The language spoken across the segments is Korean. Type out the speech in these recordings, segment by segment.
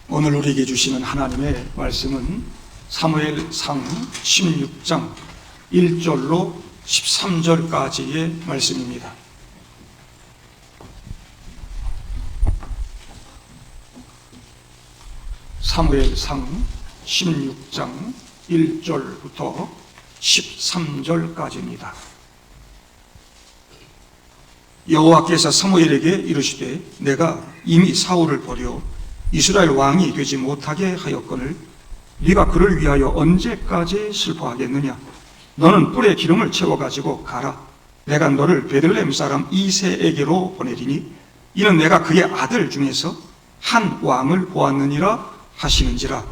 오늘 우리에게 주시는 하나님의 말씀은 사무엘상 16장 1절로 13절까지의 말씀입니다. 사무엘상 16장 1절부터 13절까지입니다. 여호와께서 사무엘에게 이르시되 내가 이미 사울을 버려 이스라엘 왕이 되지 못하게 하였거늘 네가 그를 위하여 언제까지 슬퍼하겠느냐? 너는 뿔에 기름을 채워가지고 가라. 내가 너를 베들레헴 사람 이새에게로 보내리니 이는 내가 그의 아들 중에서 한 왕을 보았느니라 하시는지라.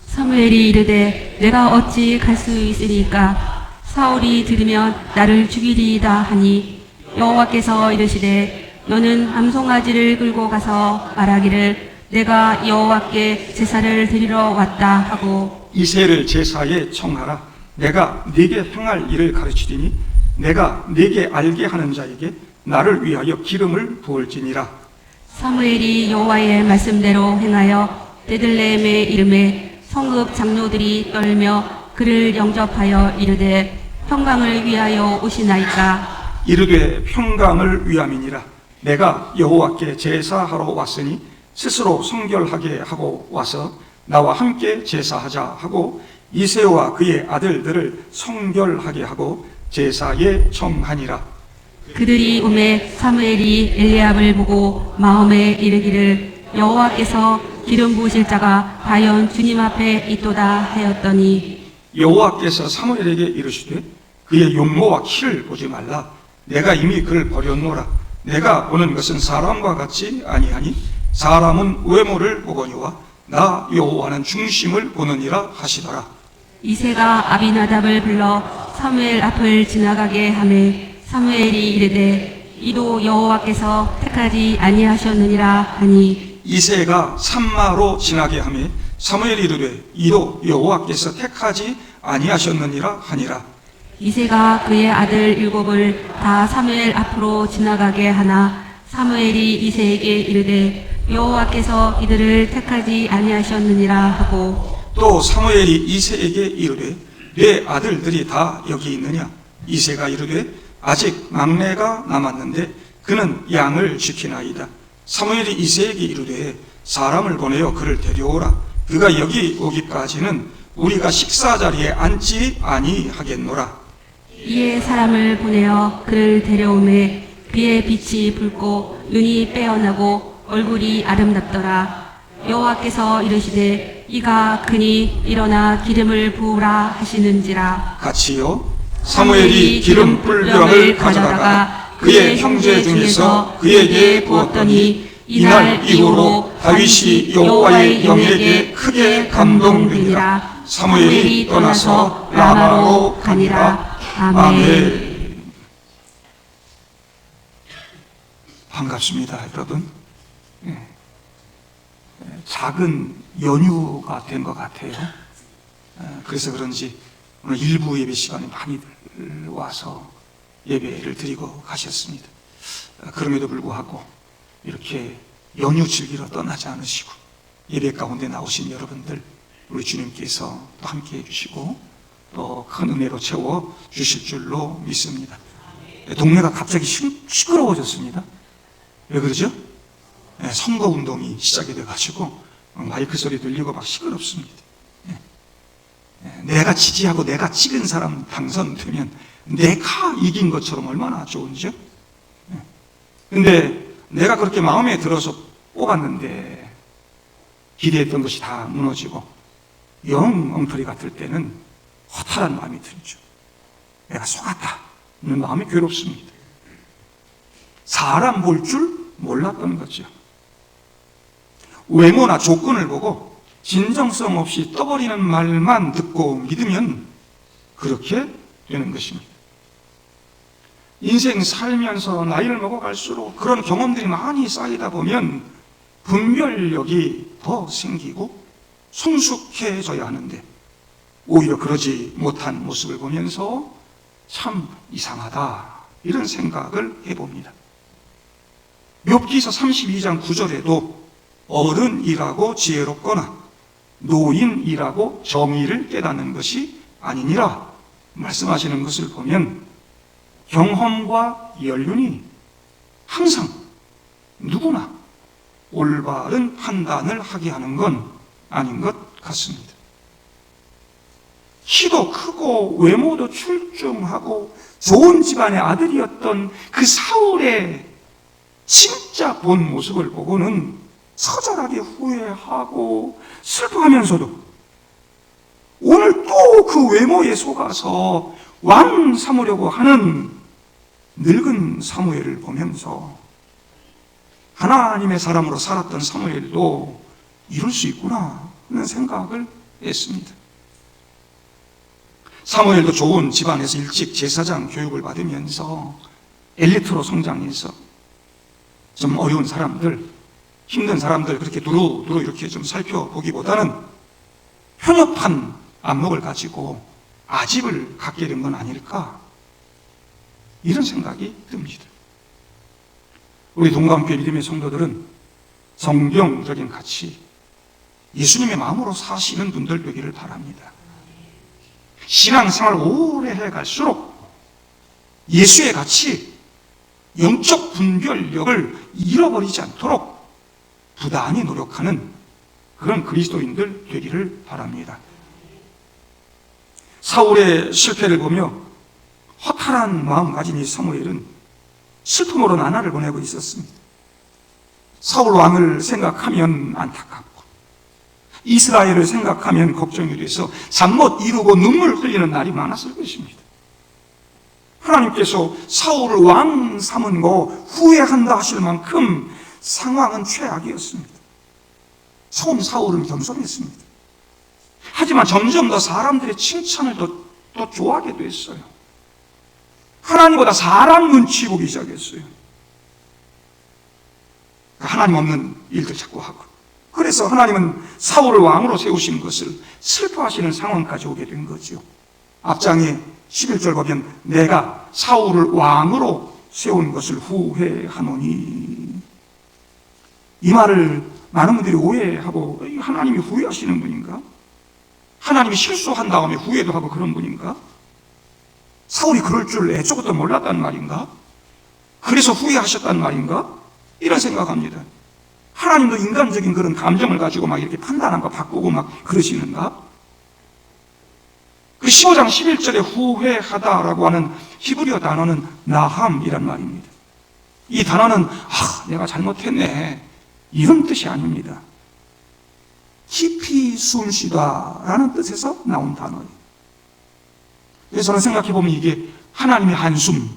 사무엘이 이르되 내가 어찌 갈 수 있으리까? 사울이 들으면 나를 죽이리이다 하니 여호와께서 이르시되 너는 암송아지를 끌고 가서 말하기를 내가 여호와께 제사를 드리러 왔다 하고 이새를 제사에 청하라. 내가 네게 행할 일을 가르치리니 내가 네게 알게 하는 자에게 나를 위하여 기름을 부을지니라. 사무엘이 여호와의 말씀대로 행하여 베들레헴에 이름에 성읍 장로들이 떨며 그를 영접하여 이르되 평강을 위하여 오시나이까? 이르되 평강을 위함이니라. 내가 여호와께 제사하러 왔으니 스스로 성결하게 하고 와서 나와 함께 제사하자 하고 이새와 그의 아들들을 성결하게 하고 제사에 청하니라. 그들이 오매 사무엘이 엘리압을 보고 마음에 이르기를 여호와께서 기름 부으실 자가 과연 주님 앞에 있도다 하였더니 여호와께서 사무엘에게 이르시되 그의 용모와 키를 보지 말라. 내가 이미 그를 버렸노라. 내가 보는 것은 사람과 같이 아니하니 사람은 외모를 보거니와 나 여호와는 중심을 보느니라 하시더라. 이새가 아비나답을 불러 사무엘 앞을 지나가게 하매 사무엘이 이르되 이도 여호와께서 택하지 아니하셨느니라 하니 이새가 산마로 지나게 하매 사무엘이 이르되 이도 여호와께서 택하지 아니하셨느니라 하니라. 이새가 그의 아들 7을 다 사무엘 앞으로 지나가게 하나 사무엘이 이새에게 이르되 여호와께서 이들을 택하지 아니하셨느니라 하고 또 사무엘이 이새에게 이르되 내 아들들이 다 여기 있느냐? 이새가 이르되 아직 막내가 남았는데 그는 양을 지키나이다. 사무엘이 이새에게 이르되 사람을 보내어 그를 데려오라. 그가 여기 오기까지는 우리가 식사 자리에 앉지 아니하겠노라. 이에 사람을 보내어 그를 데려오매 그의 빛이 붉고 눈이 빼어나고 얼굴이 아름답더라. 여호와께서 이르시되 이가 그니 일어나 기름을 부으라 하시는지라. 같이요. 사무엘이 기름 뿔병을 가져다가 그의 형제 중에서 그에게 부었더니 이날 이후로 다윗이 여호와의 영에게 크게 감동되니라. 사무엘이 떠나서 라마로 가니라. 아멘. 반갑습니다, 여러분. 작은 연휴가 된 것 같아요. 그래서 그런지 오늘 일부 예배 시간에 많이들 와서 예배를 드리고 가셨습니다. 그럼에도 불구하고 이렇게 연휴 즐기러 떠나지 않으시고 예배 가운데 나오신 여러분들 우리 주님께서 또 함께 해주시고 또 큰 은혜로 채워 주실 줄로 믿습니다. 동네가 갑자기 시끄러워졌습니다. 왜 그러죠? 선거운동이 시작이 돼가지고 마이크 소리 들리고 막 시끄럽습니다. 내가 지지하고 내가 찍은 사람 당선되면 내가 이긴 것처럼 얼마나 좋은지요? 근데 내가 그렇게 마음에 들어서 뽑았는데 기대했던 것이 다 무너지고 영 엉터리 같을 때는 허탈한 마음이 들죠. 내가 속았다 이런 마음이 괴롭습니다. 사람 볼 줄 몰랐던 거죠. 외모나 조건을 보고 진정성 없이 떠버리는 말만 듣고 믿으면 그렇게 되는 것입니다. 인생 살면서 나이를 먹어갈수록 그런 경험들이 많이 쌓이다 보면 분별력이 더 생기고 성숙해져야 하는데 오히려 그러지 못한 모습을 보면서 참 이상하다 이런 생각을 해봅니다. 욥기서 32장 9절에도 어른이라고 지혜롭거나 노인이라고 정의를 깨닫는 것이 아니니라 말씀하시는 것을 보면 경험과 연륜이 항상 누구나 올바른 판단을 하게 하는 건 아닌 것 같습니다. 키도 크고 외모도 출중하고 좋은 집안의 아들이었던 그 사울의 진짜 본 모습을 보고는 처절하게 후회하고 슬퍼하면서도 오늘 또 그 외모에 속아서 왕 삼으려고 하는 늙은 사무엘을 보면서 하나님의 사람으로 살았던 사무엘도 이럴 수 있구나 하는 생각을 했습니다. 사무엘도 좋은 집안에서 일찍 제사장 교육을 받으면서 엘리트로 성장해서 좀 어려운 사람들, 힘든 사람들 그렇게 두루두루 이렇게 좀 살펴보기보다는 편협한 안목을 가지고 아집을 갖게 된 건 아닐까 이런 생각이 듭니다. 우리 동감교회 믿음의 성도들은 성경적인 가치, 예수님의 마음으로 사시는 분들 되기를 바랍니다. 신앙생활 오래 해갈수록 예수의 가치, 영적 분별력을 잃어버리지 않도록 부단히 노력하는 그런 그리스도인들 되기를 바랍니다. 사울의 실패를 보며 허탈한 마음 가진 이 사무엘은 슬픔으로 나날을 보내고 있었습니다. 사울 왕을 생각하면 안타깝고 이스라엘을 생각하면 걱정이 돼서 잠 못 이루고 눈물 흘리는 날이 많았을 것입니다. 하나님께서 사울을 왕 삼은 거 후회한다 하실 만큼 상황은 최악이었습니다. 처음 사울은 겸손했습니다. 하지만 점점 더 사람들의 칭찬을 더 좋아하게 됐어요. 하나님보다 사람 눈치 보기 시작했어요. 하나님 없는 일들 자꾸 하고. 그래서 하나님은 사울을 왕으로 세우신 것을 슬퍼하시는 상황까지 오게 된 거죠. 앞장에 11절 보면 내가 사울을 왕으로 세운 것을 후회하노니. 이 말을 많은 분들이 오해하고 하나님이 후회하시는 분인가? 하나님이 실수한 다음에 후회도 하고 그런 분인가? 사울이 그럴 줄 애초부터 몰랐단 말인가? 그래서 후회하셨단 말인가? 이런 생각합니다. 하나님도 인간적인 그런 감정을 가지고 막 이렇게 판단한 거 바꾸고 막 그러시는가? 그 15장 11절에 후회하다라고 하는 히브리어 단어는 나함이란 말입니다. 이 단어는 내가 잘못했네 이런 뜻이 아닙니다. 깊이 숨쉬다라는 뜻에서 나온 단어예요. 그래서 저는 생각해보면 이게 하나님의 한숨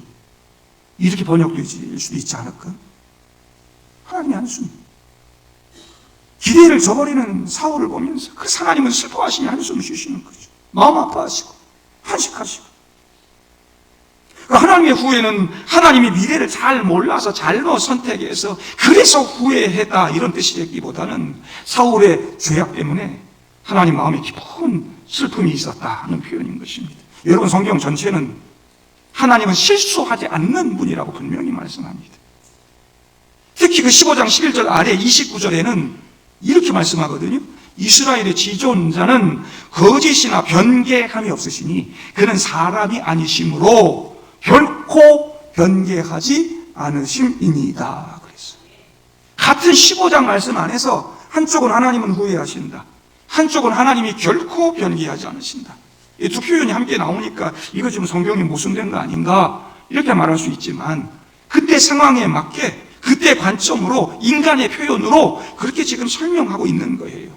이렇게 번역될 수도 있지 않을까? 하나님의 한숨. 기대를 저버리는 사울을 보면서 그 하나님은 슬퍼하시니 한숨 쉬시는 거죠. 마음 아파하시고 한식하시고. 하나님의 후회는 하나님이 미래를 잘 몰라서 잘못 선택해서 그래서 후회했다 이런 뜻이기보다는 사울의 죄악 때문에 하나님 마음에 깊은 슬픔이 있었다는 표현인 것입니다. 여러분 성경 전체는 하나님은 실수하지 않는 분이라고 분명히 말씀합니다. 특히 그 15장 11절 아래 29절에는 이렇게 말씀하거든요. 이스라엘의 지존자는 거짓이나 변개함이 없으시니 그는 사람이 아니시므로 결코 변개하지 않으심이니이다. 그랬어요. 같은 15장 말씀 안에서 한쪽은 하나님은 후회하신다. 한쪽은 하나님이 결코 변개하지 않으신다. 이 두 표현이 함께 나오니까 이거 지금 성경이 모순된 거 아닌가 이렇게 말할 수 있지만 그때 상황에 맞게 그때 관점으로 인간의 표현으로 그렇게 지금 설명하고 있는 거예요.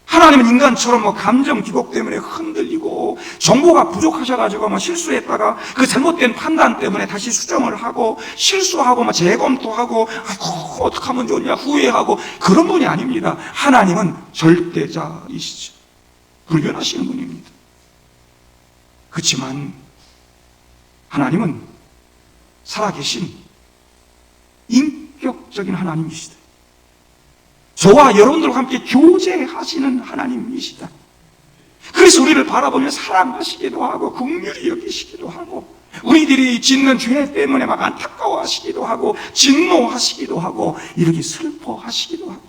하나님은 인간처럼 감정 기복 때문에 흔들리고 정보가 부족하셔가지고 실수했다가 그 잘못된 판단 때문에 다시 수정을 하고 실수하고 재검토하고 어떻게 하면 좋냐 후회하고 그런 분이 아닙니다. 하나님은 절대자이시죠. 불변하시는 분입니다. 그렇지만 하나님은 살아계신 인격적인 하나님이시다. 저와 여러분들과 함께 교제하시는 하나님이시다. 그래서 우리를 바라보며 사랑하시기도 하고 긍휼히 여기시기도 하고 우리들이 짓는 죄 때문에 막 안타까워하시기도 하고 진노하시기도 하고 이렇게 슬퍼하시기도 하고.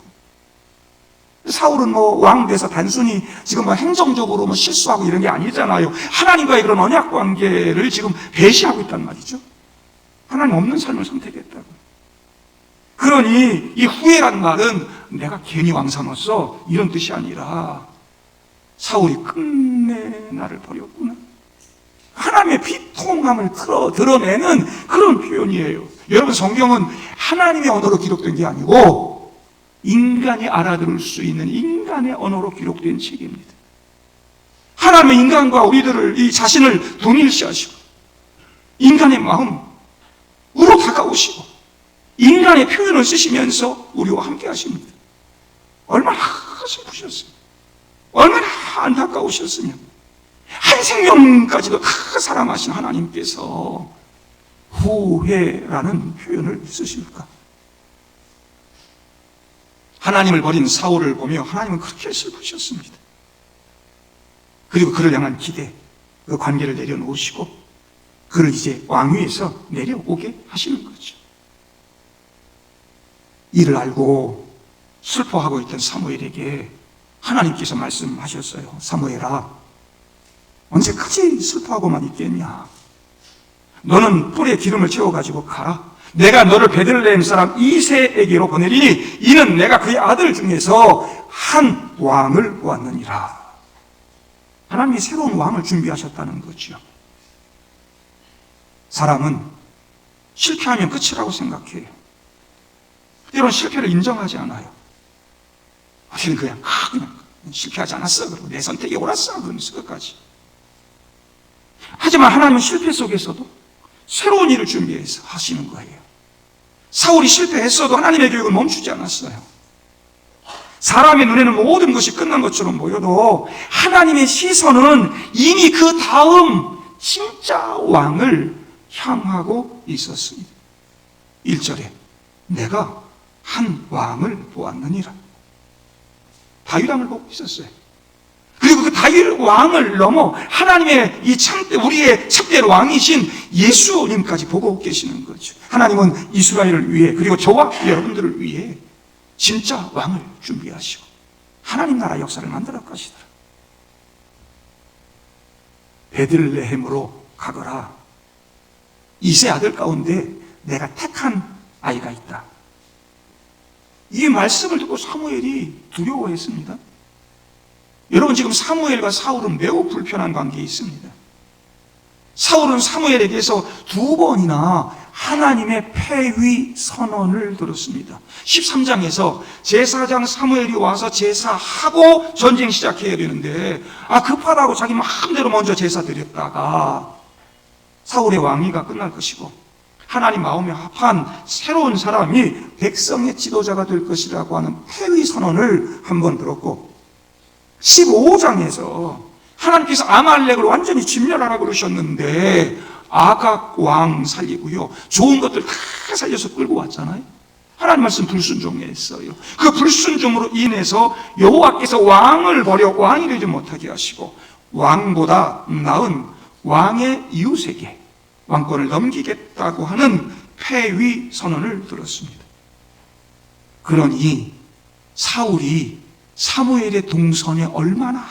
사울은 왕 돼서 단순히 지금 행정적으로 실수하고 이런 게 아니잖아요. 하나님과의 그런 언약 관계를 지금 배신하고 있단 말이죠. 하나님 없는 삶을 선택했다고. 그러니 이 후회란 말은 내가 괜히 왕 삼았어 이런 뜻이 아니라 사울이 끝내 나를 버렸구나. 하나님의 비통함을 드러내는 그런 표현이에요. 여러분, 성경은 하나님의 언어로 기록된 게 아니고 인간이 알아들을 수 있는 인간의 언어로 기록된 책입니다. 하나님의 인간과 우리들을 이 자신을 동일시하시고 인간의 마음으로 다가오시고 인간의 표현을 쓰시면서 우리와 함께 하십니다. 얼마나 슬프셨으면, 얼마나 안타까우셨으면 한 생명까지도 다 사랑하신 하나님께서 후회라는 표현을 쓰실까? 하나님을 버린 사울을 보며 하나님은 그렇게 슬프셨습니다. 그리고 그를 향한 기대, 그 관계를 내려놓으시고 그를 이제 왕위에서 내려오게 하시는 거죠. 이를 알고 슬퍼하고 있던 사무엘에게 하나님께서 말씀하셨어요. 사무엘아, 언제까지 슬퍼하고만 있겠냐? 너는 뿔에 기름을 채워가지고 가라. 내가 너를 베들레헴 사람 이새에게로 보내리니 이는 내가 그의 아들 중에서 한 왕을 보았느니라. 하나님이 새로운 왕을 준비하셨다는 거죠. 사람은 실패하면 끝이라고 생각해요. 때로는 실패를 인정하지 않아요. 우리는 그냥 실패하지 않았어, 그리고 내 선택이 옳았어, 그러면서 끝까지. 하지만 하나님은 실패 속에서도 새로운 일을 준비해서 하시는 거예요. 사울이 실패했어도 하나님의 계획은 멈추지 않았어요. 사람의 눈에는 모든 것이 끝난 것처럼 보여도 하나님의 시선은 이미 그 다음 진짜 왕을 향하고 있었습니다. 1절에 내가 한 왕을 보았느니라. 다윗 왕을 보고 있었어요. 그리고 그 다윗 왕을 넘어 하나님의 우리의 참된 왕이신 예수님까지 보고 계시는 거죠. 하나님은 이스라엘을 위해, 그리고 저와 여러분들을 위해 진짜 왕을 준비하시고 하나님 나라 역사를 만들어 가시더라. 베들레헴으로 가거라. 이세 아들 가운데 내가 택한 아이가 있다. 이 말씀을 듣고 사무엘이 두려워했습니다. 여러분, 지금 사무엘과 사울은 매우 불편한 관계에 있습니다. 사울은 사무엘에게서 2번이나 하나님의 폐위 선언을 들었습니다. 13장에서 제사장 사무엘이 와서 제사하고 전쟁 시작해야 되는데 급하다고 자기 마음대로 먼저 제사 드렸다가 사울의 왕위가 끝날 것이고 하나님 마음에 합한 새로운 사람이 백성의 지도자가 될 것이라고 하는 폐위 선언을 한번 들었고, 15장에서 하나님께서 아말렉을 완전히 진멸하라고 그러셨는데 아각 왕 살리고요, 좋은 것들 다 살려서 끌고 왔잖아요. 하나님 말씀 불순종했어요. 그 불순종으로 인해서 여호와께서 왕을 버려 왕이 되지 못하게 하시고 왕보다 나은 왕의 이웃에게 왕권을 넘기겠다고 하는 폐위 선언을 들었습니다. 그러니 사울이 사무엘의 동선에 얼마나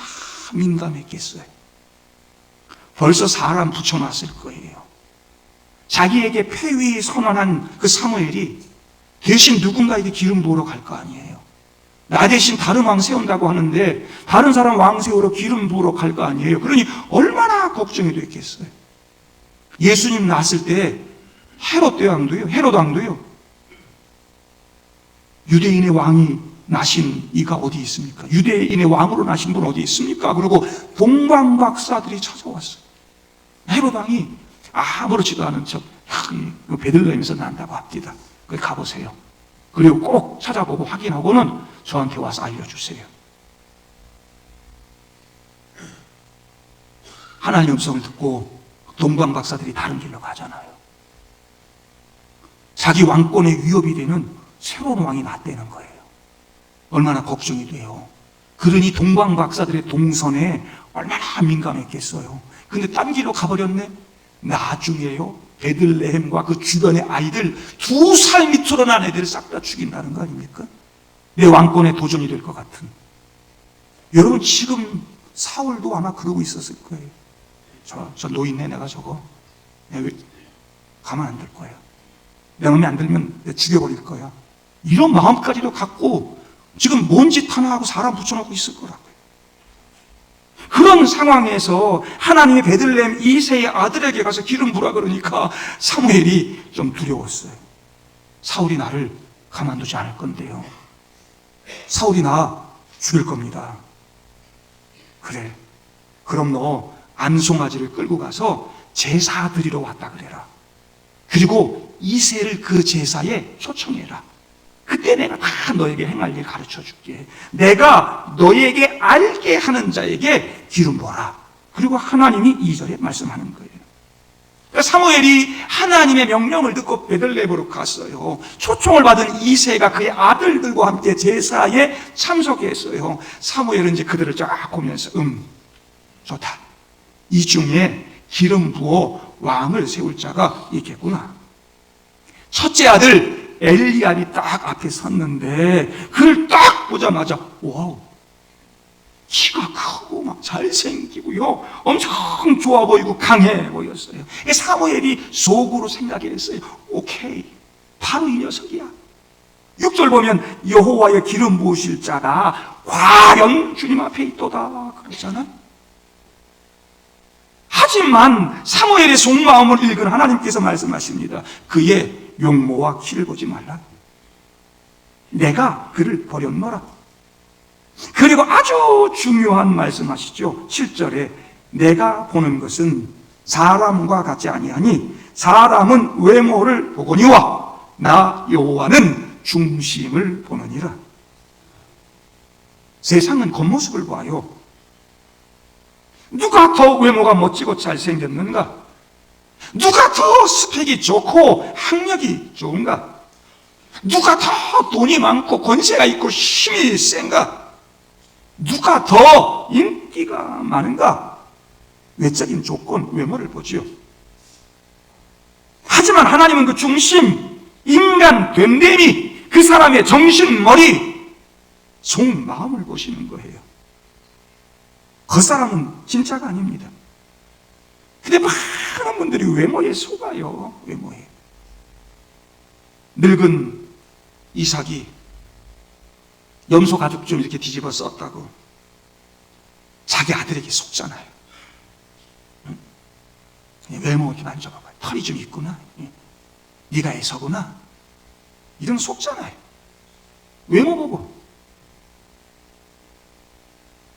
민감했겠어요. 벌써 사람 붙여놨을 거예요. 자기에게 폐위 선언한 그 사무엘이 대신 누군가에게 기름 부으러 갈 거 아니에요. 나 대신 다른 왕 세운다고 하는데 다른 사람 왕 세우러 기름 부으러 갈 거 아니에요. 그러니 얼마나 걱정이 됐겠어요. 예수님 낳았을 때 헤롯 왕도요, 유대인의 왕이 나신 이가 어디 있습니까? 유대인의 왕으로 나신 분 어디 있습니까? 그리고 동방박사들이 찾아왔어요. 헤롯 왕이 아무렇지도 않은 척 베들레헴에서 난다고 합니다. 거기 가보세요. 그리고 꼭 찾아보고 확인하고는 저한테 와서 알려주세요. 하나님의 음성을 듣고 동방박사들이 다른 길로 가잖아요. 자기 왕권에 위협이 되는 새로운 왕이 났다는 거예요. 얼마나 걱정이 돼요. 그러니 동방박사들의 동선에 얼마나 민감했겠어요. 근데 딴 길로 가버렸네? 나중에요, 베들레헴과 그 주변의 아이들 2살 밑으로 난 애들을 싹 다 죽인다는 거 아닙니까? 내 왕권의 도전이 될 것 같은. 여러분, 지금 사울도 아마 그러고 있었을 거예요. 저 노인네, 내가 저거 내가 가만 안 둘 거야. 내 마음에 안 들면 내가 죽여버릴 거야. 이런 마음까지도 갖고 지금 뭔 짓 하나 하고 사람 붙여놓고 있을 거라고요. 그런 상황에서 하나님의 베들레헴 이새의 아들에게 가서 기름 부라 그러니까 사무엘이 좀 두려웠어요. 사울이 나를 가만두지 않을 건데요. 사울이 나 죽일 겁니다. 그래, 그럼 너 암송아지를 끌고 가서 제사 드리러 왔다 그래라. 그리고 이새를 그 제사에 초청해라. 그때 내가 다 너에게 행할 일 가르쳐 줄게. 내가 너에게 알게 하는 자에게 기름 부어라. 그리고 하나님이 2절에 말씀하는 거예요. 그러니까 사무엘이 하나님의 명령을 듣고 베들레헴으로 갔어요. 초청을 받은 이새가 그의 아들들과 함께 제사에 참석했어요. 사무엘은 이제 그들을 쫙 보면서 좋다. 이 중에 기름 부어 왕을 세울 자가 있겠구나. 첫째 아들 엘리압이 딱 앞에 섰는데 그를 딱 보자마자 와우, 키가 크고 막 잘생기고요, 엄청 좋아 보이고 강해 보였어요. 사무엘이 속으로 생각했어요. 오케이, 바로 이 녀석이야. 6절 보면 여호와의 기름 부으실 자가 과연 주님 앞에 있도다 그러잖아. 하지만 사무엘의 속마음을 읽은 하나님께서 말씀하십니다. 그의 용모와 키를 보지 말라. 내가 그를 버렸노라. 그리고 아주 중요한 말씀하시죠. 7절에 내가 보는 것은 사람과 같지 아니하니 사람은 외모를 보거니와 나 여호와는 중심을 보느니라. 세상은 겉모습을 봐요. 누가 더 외모가 멋지고 잘생겼는가? 누가 더 스펙이 좋고 학력이 좋은가? 누가 더 돈이 많고 권세가 있고 힘이 센가? 누가 더 인기가 많은가? 외적인 조건, 외모를 보지요. 하지만 하나님은 그 중심, 인간 됨됨이, 그 사람의 정신, 머리, 속마음을 보시는 거예요. 겉사람은 진짜가 아닙니다. 근데 많은 분들이 외모에 속아요. 외모에. 늙은 이삭이 염소 가죽 좀 이렇게 뒤집어 썼다고 자기 아들에게 속잖아요. 외모 이렇게 만져봐봐요. 털이 좀 있구나. 네가 애서구나. 이런 속잖아요. 외모 보고.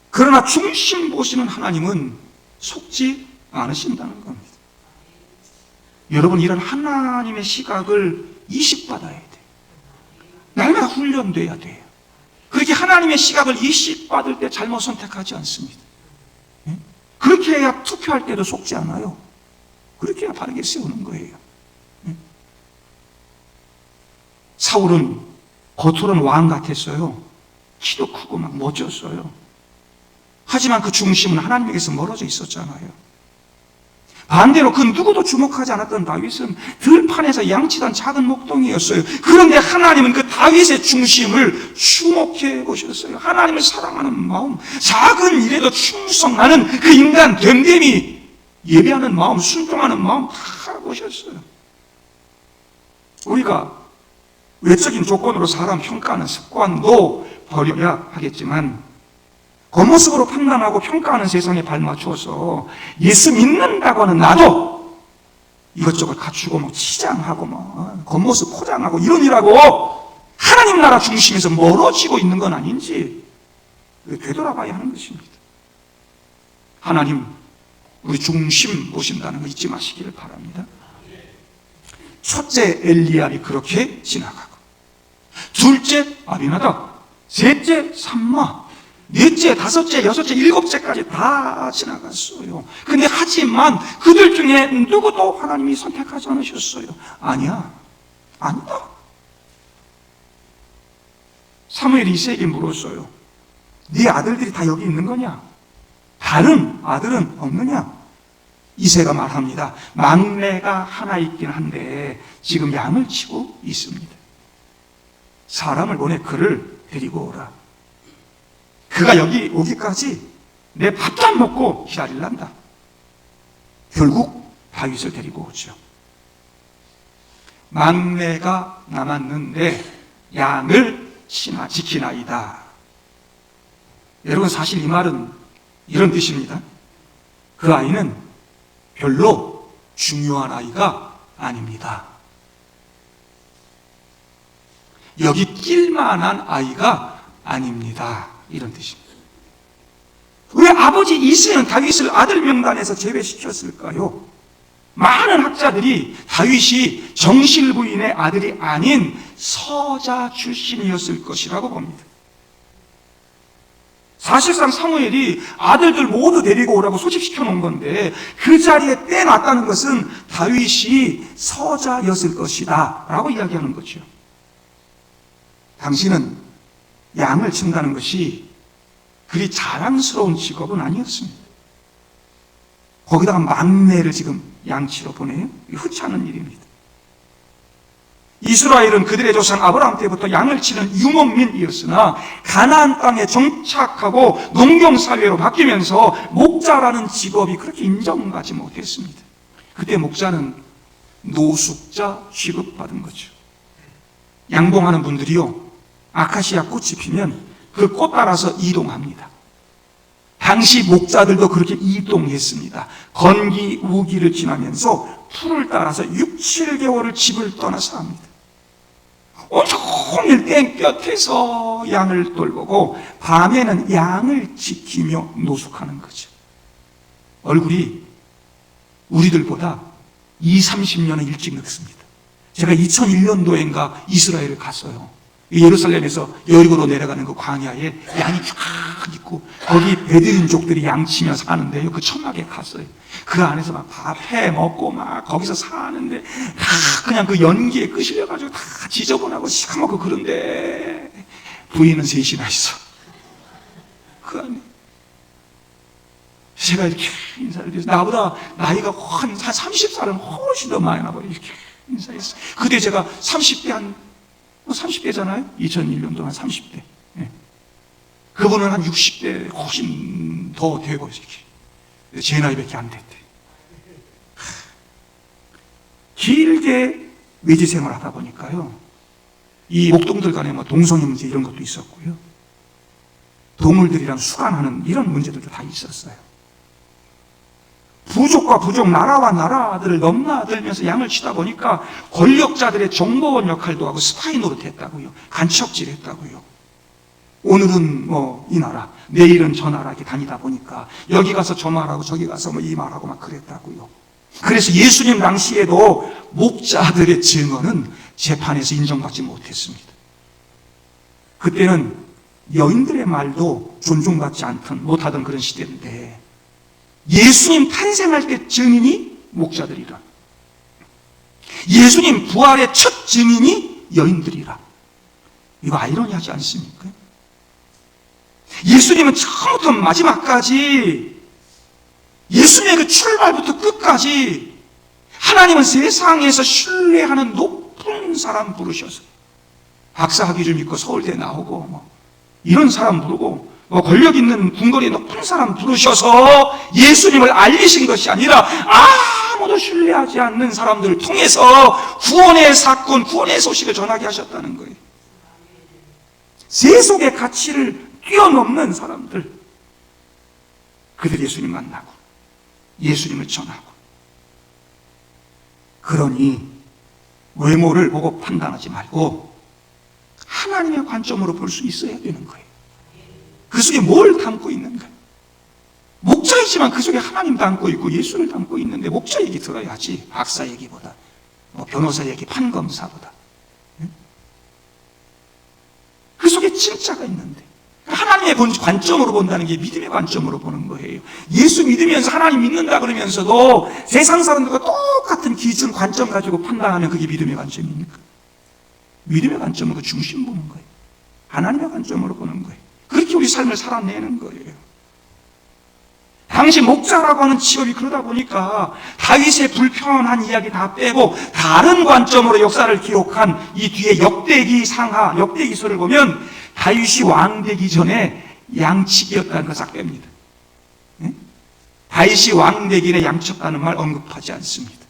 그러나 중심 보시는 하나님은 속지 않으신다는 겁니다. 여러분, 이런 하나님의 시각을 이식받아야 돼요. 날마다 훈련돼야 돼요. 그렇게 하나님의 시각을 이식받을 때 잘못 선택하지 않습니다. 그렇게 해야 투표할 때도 속지 않아요. 그렇게 해야 바르게 세우는 거예요. 사울은 겉으로는 왕 같았어요. 키도 크고 막 멋졌어요. 하지만 그 중심은 하나님에게서 멀어져 있었잖아요. 반대로 그 누구도 주목하지 않았던 다윗은 들판에서 양치던 작은 목동이었어요. 그런데 하나님은 그 다윗의 중심을 주목해 보셨어요. 하나님을 사랑하는 마음, 작은 일에도 충성하는 그 인간 됨됨이, 예배하는 마음, 순종하는 마음 다 보셨어요. 우리가 외적인 조건으로 사람 평가하는 습관도 버려야 하겠지만 겉모습으로 판단하고 평가하는 세상에 발맞춰서 예수 믿는다고 하는 나도 이것저것 갖추고 뭐 치장하고 뭐 겉모습 포장하고 이러느라고 하나님 나라 중심에서 멀어지고 있는 건 아닌지 되돌아봐야 하는 것입니다. 하나님 우리 중심 보신다는 거 잊지 마시기를 바랍니다. 첫째 엘리압이 그렇게 지나가고, 둘째 아비나답, 셋째 삼마, 넷째, 다섯째, 여섯째, 일곱째까지 다 지나갔어요. 근데 하지만 그들 중에 누구도 하나님이 선택하지 않으셨어요. 아니다. 사무엘이 이새에게 물었어요. 네 아들들이 다 여기 있는 거냐? 다른 아들은 없느냐? 이새가 말합니다. 막내가 하나 있긴 한데 지금 양을 치고 있습니다. 사람을 보내 그를 데리고 오라. 그가 여기 오기까지 내 밥도 안 먹고 기다릴란다. 결국 다윗을 데리고 오죠. 막내가 남았는데 양을 지키나이다. 여러분, 사실 이 말은 이런 뜻입니다. 그 아이는 별로 중요한 아이가 아닙니다. 여기 낄만한 아이가 아닙니다. 이런 뜻입니다. 왜 아버지 이새는 다윗을 아들 명단에서 제외시켰을까요? 많은 학자들이 다윗이 정실 부인의 아들이 아닌 서자 출신이었을 것이라고 봅니다. 사실상 사무엘이 아들들 모두 데리고 오라고 소집시켜 놓은 건데 그 자리에 빼놨다는 것은 다윗이 서자였을 것이다 라고 이야기하는 거죠. 당신은 양을 친다는 것이 그리 자랑스러운 직업은 아니었습니다. 거기다가 막내를 지금 양치러 보내요? 흔치 않은 일입니다. 이스라엘은 그들의 조상 아브라함 때부터 양을 치는 유목민이었으나 가나안 땅에 정착하고 농경사회로 바뀌면서 목자라는 직업이 그렇게 인정받지 못했습니다. 그때 목자는 노숙자 취급받은 거죠. 양봉하는 분들이요, 아카시아 꽃이 피면 그 꽃 따라서 이동합니다. 당시 목자들도 그렇게 이동했습니다. 건기, 우기를 지나면서 풀을 따라서 6, 7개월을 집을 떠나서 합니다. 온종일 땡볕에서 양을 돌보고 밤에는 양을 지키며 노숙하는 거죠. 얼굴이 우리들보다 20, 30년은 일찍 늙습니다. 제가 2001년도인가 이스라엘을 갔어요. 예루살렘에서 여리고로 내려가는 그 광야에 양이 쫙 있고 거기 베드인족들이 양치며 사는데요. 그 천막에 갔어요. 그 안에서 막 밥 해 먹고 막 거기서 사는데 다 그냥 그 연기에 끄실려가지고 다 지저분하고 시커멓고 그런데 부인은 셋이나 있어. 그 안에 제가 이렇게 인사를 드려서 나보다 나이가 한 30살은 훨씬 더 많이 나봐요. 이렇게 인사했어요. 그때 제가 30대잖아요? 2001년도 한 30대. 예. 그분은 한 60대 훨씬 더 되고, 이렇게. 제 나이밖에 안 됐대. 길게 외지 생활을 하다 보니까요, 이 목동들 간에 뭐 동성형제 이런 것도 있었고요. 동물들이랑 수간하는 이런 문제들도 다 있었어요. 부족과 부족, 나라와 나라들을 넘나들면서 양을 치다 보니까 권력자들의 정보원 역할도 하고 스파이 노릇했다고요. 간척질 했다고요. 오늘은 뭐 이 나라, 내일은 저 나라 이렇게 다니다 보니까 여기 가서 저 말하고 저기 가서 뭐 이 말하고 막 그랬다고요. 그래서 예수님 당시에도 목자들의 증언은 재판에서 인정받지 못했습니다. 그때는 여인들의 말도 존중받지 못하던 그런 시대인데 예수님 탄생할 때 증인이 목자들이라. 예수님 부활의 첫 증인이 여인들이라. 이거 아이러니하지 않습니까? 예수님은 처음부터 마지막까지 예수님의 그 출발부터 끝까지 하나님은 세상에서 신뢰하는 높은 사람 부르셔서 박사학위를 믿고 서울대 나오고 뭐 이런 사람 부르고 뭐 권력 있는 궁궐이 높은 사람 부르셔서 예수님을 알리신 것이 아니라 아무도 신뢰하지 않는 사람들을 통해서 구원의 사건, 구원의 소식을 전하게 하셨다는 거예요. 세속의 가치를 뛰어넘는 사람들, 그들이 예수님 만나고 예수님을 전하고. 그러니 외모를 보고 판단하지 말고 하나님의 관점으로 볼 수 있어야 되는 거예요. 그 속에 뭘 담고 있는가? 목자이지만 그 속에 하나님 담고 있고 예수를 담고 있는데 목자 얘기 들어야지. 박사 얘기보다, 뭐 변호사 얘기, 판검사보다. 그 속에 진짜가 있는데 하나님의 관점으로 본다는 게 믿음의 관점으로 보는 거예요. 예수 믿으면서 하나님 믿는다 그러면서도 세상 사람들과 똑같은 기준, 관점 가지고 판단하면 그게 믿음의 관점입니까? 믿음의 관점은 그 중심 보는 거예요. 하나님의 관점으로 보는 거예요. 그렇게 우리 삶을 살아내는 거예요. 당시 목자라고 하는 직업이 그러다 보니까 다윗의 불편한 이야기 다 빼고 다른 관점으로 역사를 기록한 이 뒤에 역대기서를 보면 다윗이 왕 되기 전에 양치기였다는 거 싹 뺍니다. 네? 다윗이 왕 되기 전에 양쳤다는 말 언급하지 않습니다.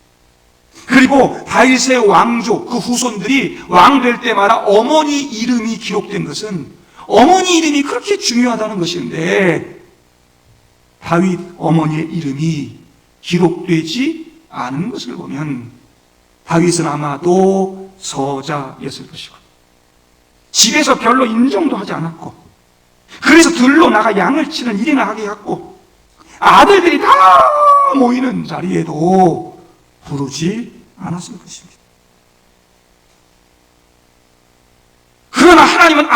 그리고 다윗의 왕족, 그 후손들이 왕 될 때마다 어머니 이름이 기록된 것은 어머니 이름이 그렇게 중요하다는 것인데 다윗 어머니의 이름이 기록되지 않은 것을 보면 다윗은 아마도 서자였을 것이고 집에서 별로 인정도 하지 않았고 그래서 들로 나가 양을 치는 일이나 하게 했고 아들들이 다 모이는 자리에도 부르지 않았을 것입니다. 그러나 하나님은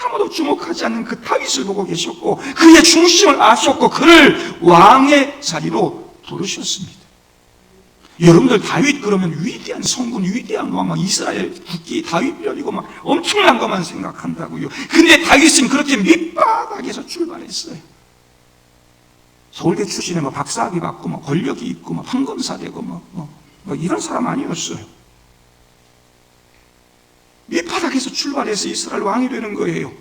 아무도 주목하지 않는 그 다윗을 보고 계셨고 그의 중심을 아셨고 그를 왕의 자리로 부르셨습니다. 여러분들 다윗 그러면 위대한 성군, 위대한 왕, 막 이스라엘 국기 다윗별이고 막 엄청난 것만 생각한다고요. 근데 다윗은 그렇게 밑바닥에서 출발했어요. 서울대 출신에 뭐 박사학위 받고 뭐 권력이 있고 뭐 판검사 되고 뭐 이런 사람 아니었어요. 밑바닥에서 출발해서 이스라엘 왕이 되는 거예요.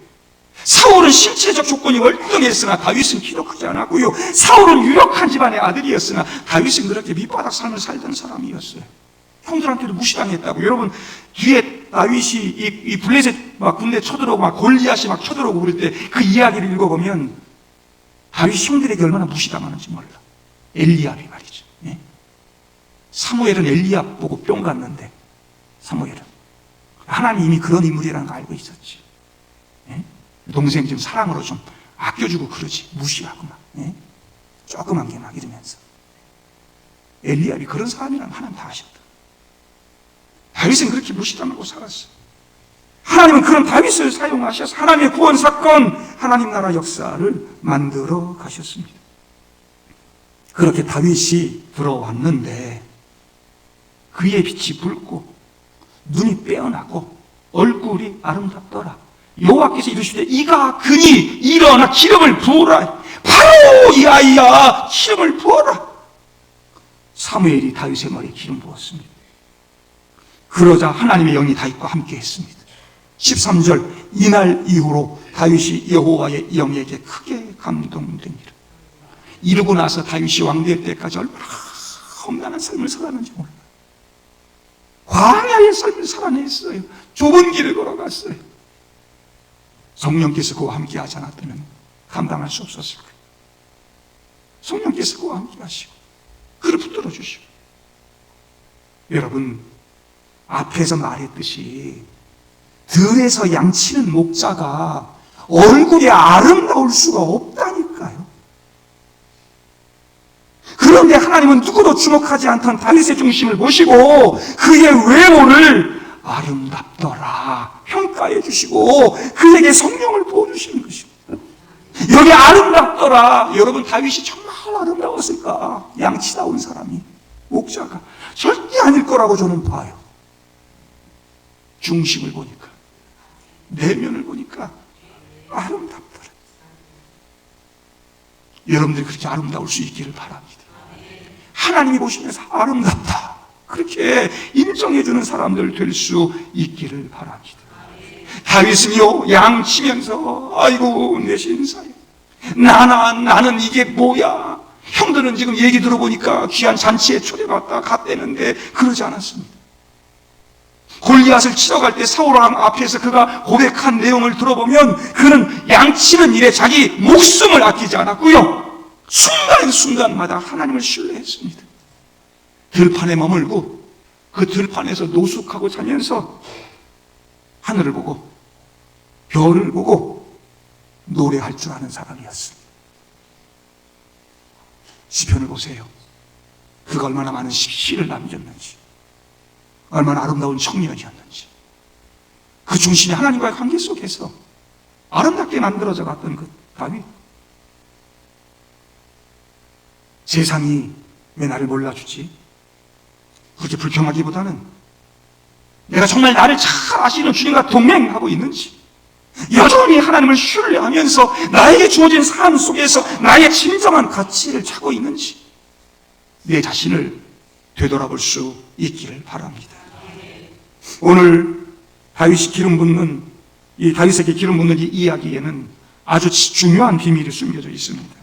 사울은 신체적 조건이 월등했으나 다윗은 키도 크지 않았고요. 사울은 유력한 집안의 아들이었으나 다윗은 그렇게 밑바닥 삶을 살던 사람이었어요. 형들한테도 무시당했다고. 여러분 뒤에 다윗이 이 블레셋 막 군대 쳐들어오고 막 골리앗이 막 쳐들어오고 그럴 때 그 이야기를 읽어보면 다윗 형들에게 얼마나 무시당하는지 몰라. 엘리압이 말이죠. 예? 사무엘은 엘리압 보고 뿅 갔는데 사무엘은 하나님이 이미 그런 인물이라는 거 알고 있었지. 예? 동생 좀 사랑으로 좀 아껴주고 그러지. 무시하고 막. 예? 조그만 게 막 이러면서. 엘리압이 그런 사람이라는 하나님 다 아셨다. 다윗은 그렇게 무시당하고 살았어. 하나님은 그런 다윗을 사용하셔서 하나님의 구원 사건, 하나님 나라 역사를 만들어 가셨습니다. 그렇게 다윗이 들어왔는데 그의 빛이 붉고 눈이 빼어나고 얼굴이 아름답더라. 여호와께서 이르시되 이가 그니 일어나 기름을 부으라. 바로 이 아이야, 기름을 부어라. 사무엘이 다윗의 머리에 기름 부었습니다. 그러자 하나님의 영이 다윗과 함께 했습니다. 13절 이날 이후로 다윗이 여호와의 영에게 크게 감동되니라. 이르고 나서 다윗이 왕될 때까지 얼마나 험난한 삶을 살았는지 몰라요. 광야의 삶을 살아냈어요. 좁은 길을 걸어갔어요. 성령께서 그와 함께 하지 않았다면 감당할 수 없었을 거예요. 성령께서 그와 함께 하시고 그를 붙들어 주시고. 여러분 앞에서 말했듯이 들에서 양치는 목자가 얼굴이 아름다울 수가 없다니까요. 그런데 하나님은 누구도 주목하지 않던 다윗의 중심을 보시고 그의 외모를 아름답더라 평가해 주시고 그에게 성령을 부어주시는 것입니다. 여기 아름답더라. 여러분 다윗이 정말 아름다웠을까? 양치다운 사람이 목자가 절대 아닐 거라고 저는 봐요. 중심을 보니까 내면을 보니까 아름답더라. 여러분들이 그렇게 아름다울 수 있기를 바랍니다. 하나님이 보시면서 아름답다 그렇게 인정해주는 사람들 될 수 있기를 바랍니다. 다윗은요 양치면서 아이고 내 신사요 나는 이게 뭐야. 형들은 지금 얘기 들어보니까 귀한 잔치에 초대받다 갔대는데 그러지 않았습니다. 골리앗을 치러 갈 때 사울 왕 앞에서 그가 고백한 내용을 들어보면 그는 양치는 일에 자기 목숨을 아끼지 않았고요. 순간순간마다 하나님을 신뢰했습니다. 들판에 머물고 그 들판에서 노숙하고 자면서 하늘을 보고 별을 보고 노래할 줄 아는 사람이었습니다. 시편을 보세요. 그가 얼마나 많은 시를 남겼는지, 얼마나 아름다운 청년이었는지, 그 중심이 하나님과의 관계 속에서 아름답게 만들어져 갔던 그 다윗. 세상이 왜 나를 몰라주지? 그렇게 불평하기보다는 내가 정말 나를 잘 아시는 주님과 동행하고 있는지, 여전히 하나님을 신뢰하면서 나에게 주어진 삶 속에서 나의 진정한 가치를 찾고 있는지 내 자신을 되돌아볼 수 있기를 바랍니다. 오늘 다윗이 기름 붓는 다윗에게 기름 붓는 이 이야기에는 아주 중요한 비밀이 숨겨져 있습니다.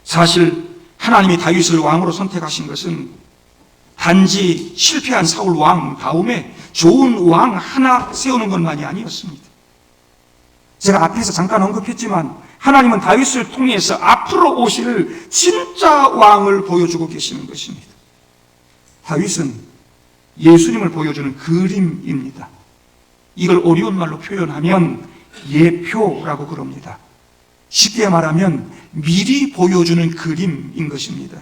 사실 하나님이 다윗을 왕으로 선택하신 것은 단지 실패한 사울 왕 다음에 좋은 왕 하나 세우는 것만이 아니었습니다. 제가 앞에서 잠깐 언급했지만 하나님은 다윗을 통해서 앞으로 오실 진짜 왕을 보여주고 계시는 것입니다. 다윗은 예수님을 보여주는 그림입니다. 이걸 어려운 말로 표현하면 예표라고 그럽니다. 쉽게 말하면 미리 보여주는 그림인 것입니다.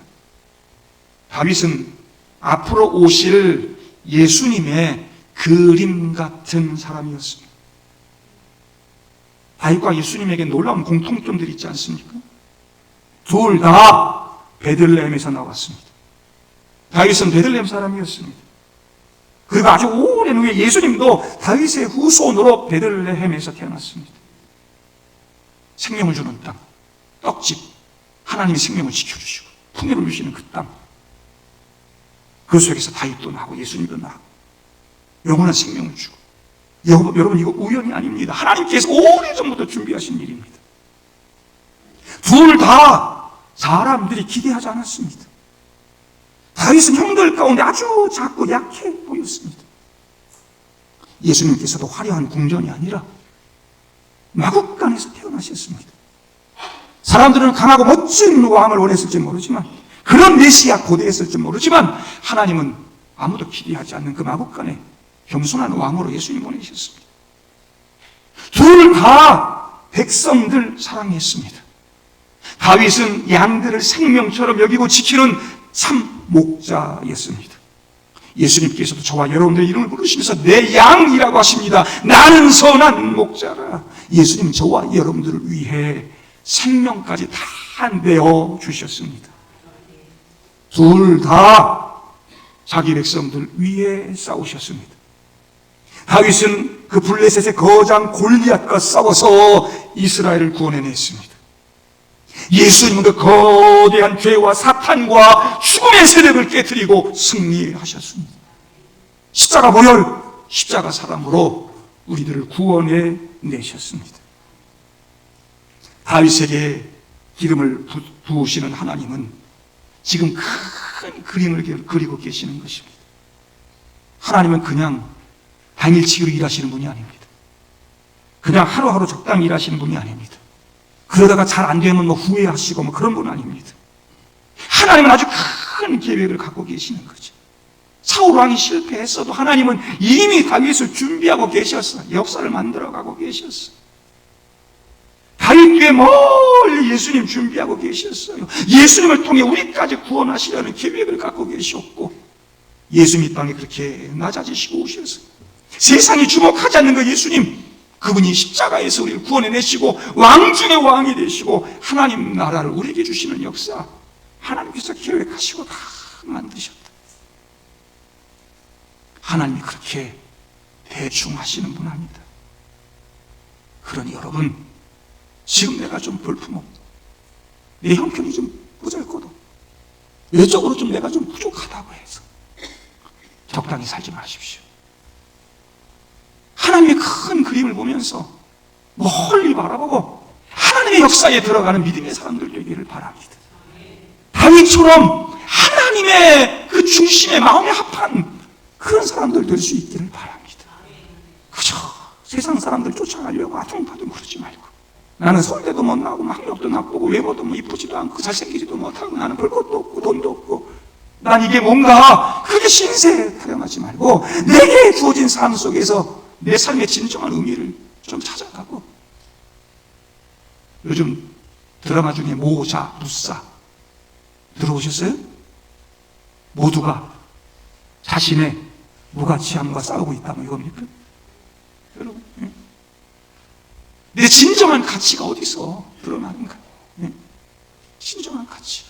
다윗은 앞으로 오실 예수님의 그림 같은 사람이었습니다. 다윗과 예수님에게 놀라운 공통점들이 있지 않습니까? 둘 다 베들레헴에서 나왔습니다. 다윗은 베들레헴 사람이었습니다. 그리고 아주 오랜 후에 예수님도 다윗의 후손으로 베들레헴에서 태어났습니다. 생명을 주는 땅, 떡집, 하나님이 생명을 지켜주시고 풍요를 주시는 그 땅, 그 속에서 다윗도 나고 예수님도 나고 영원한 생명을 주고, 여러분 이거 우연이 아닙니다. 하나님께서 오래전부터 준비하신 일입니다. 둘 다 사람들이 기대하지 않았습니다. 다윗은 형들 가운데 아주 작고 약해 보였습니다. 예수님께서도 화려한 궁전이 아니라 마국간에서 태어나셨습니다. 사람들은 강하고 멋진 왕을 원했을지 모르지만, 그런 메시아 고대했을지 모르지만, 하나님은 아무도 기대하지 않는 그 마국간에 겸손한 왕으로 예수님 보내셨습니다. 둘 다 백성들 사랑했습니다. 다윗은 양들을 생명처럼 여기고 지키는 참 목자였습니다. 예수님께서도 저와 여러분들의 이름을 부르시면서 내 양이라고 하십니다. 나는 선한 목자라. 예수님 저와 여러분들을 위해 생명까지 다 내어 주셨습니다. 둘 다 자기 백성들 위해 싸우셨습니다. 다윗은 그 블레셋의 거장 골리앗과 싸워서 이스라엘을 구원해냈습니다. 예수님은 그 거대한 죄와 사탄과 죽음의 세력을 깨뜨리고 승리하셨습니다. 십자가 보혈, 십자가 사랑으로 우리들을 구원해 내셨습니다. 다윗에게 기름을 부으시는 하나님은 지금 큰 그림을 그리고 계시는 것입니다. 하나님은 그냥 당일치기로 일하시는 분이 아닙니다. 그냥 하루하루 적당히 일하시는 분이 아닙니다. 그러다가 잘 안 되면 후회하시고 그런 분 아닙니다. 하나님은 아주 큰 계획을 갖고 계시는 거죠. 사울 왕이 실패했어도 하나님은 이미 다윗을 준비하고 계셨어요. 역사를 만들어가고 계셨어요. 다윗 뒤에 멀리 예수님 준비하고 계셨어요. 예수님을 통해 우리까지 구원하시려는 계획을 갖고 계셨고, 예수님 이 땅에 그렇게 낮아지시고 오셨어요. 세상이 주목하지 않는 그 예수님, 그분이 십자가에서 우리를 구원해내시고 왕 중에 왕이 되시고 하나님 나라를 우리에게 주시는 역사, 하나님께서 계획하시고 다 만드셨다. 하나님이 그렇게 대충 하시는 분 아닙니다. 그러니 여러분, 지금 내가 좀 볼품없고 내 형편이 좀 모자랄거도 외적으로 좀 내가 좀 부족하다고 해서 적당히 살지 마십시오. 하나님의 큰 그림을 보면서 멀리 바라보고 하나님의 역사에 들어가는 믿음의 사람들 되기를 바랍니다. 다윗처럼 하나님의 그 중심에 마음에 합한 그런 사람들 될 수 있기를 바랍니다. 그저 세상 사람들 쫓아가려고 아둥바둥 그러지 말고, 나는 서울대도 못 나오고 학력도 나쁘고 외모도 이쁘지도 않고 잘생기지도 못하고 나는 볼 것도 없고 돈도 없고 난 이게 뭔가, 그게 신세에 타령하지 말고 내게 주어진 삶 속에서 내 삶의 진정한 의미를 좀 찾아가고, 요즘 드라마 중에 모자, 무사 들어보셨어요? 모두가 자신의 무가치함과 싸우고 있다면 이겁니까? 여러분, 내 진정한 가치가 어디서 드러나는가? 진정한 가치.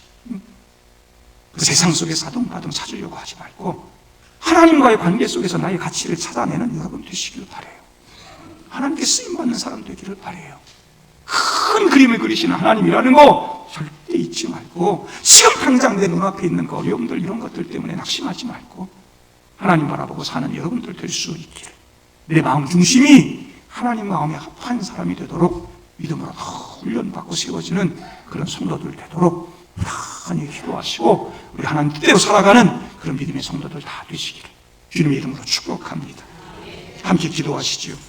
그 세상 속에서 아둥바둥 찾으려고 하지 말고 하나님과의 관계 속에서 나의 가치를 찾아내는 여러분 되시길 바라요. 하나님께 쓰임받는 사람 되기를 바라요. 큰 그림을 그리시는 하나님이라는 거 절대 잊지 말고, 지금 당장 내 눈앞에 있는 그 어려움들, 이런 것들 때문에 낙심하지 말고 하나님 바라보고 사는 여러분들 될 수 있기를, 내 마음 중심이 하나님 마음에 합한 사람이 되도록 믿음으로 더 훈련받고 세워지는 그런 성도들 되도록 많이 기도하시고, 우리 하나님 뜻대로 살아가는 그런 믿음의 성도들 다 되시기를 주님의 이름으로 축복합니다. 함께 기도하시지요.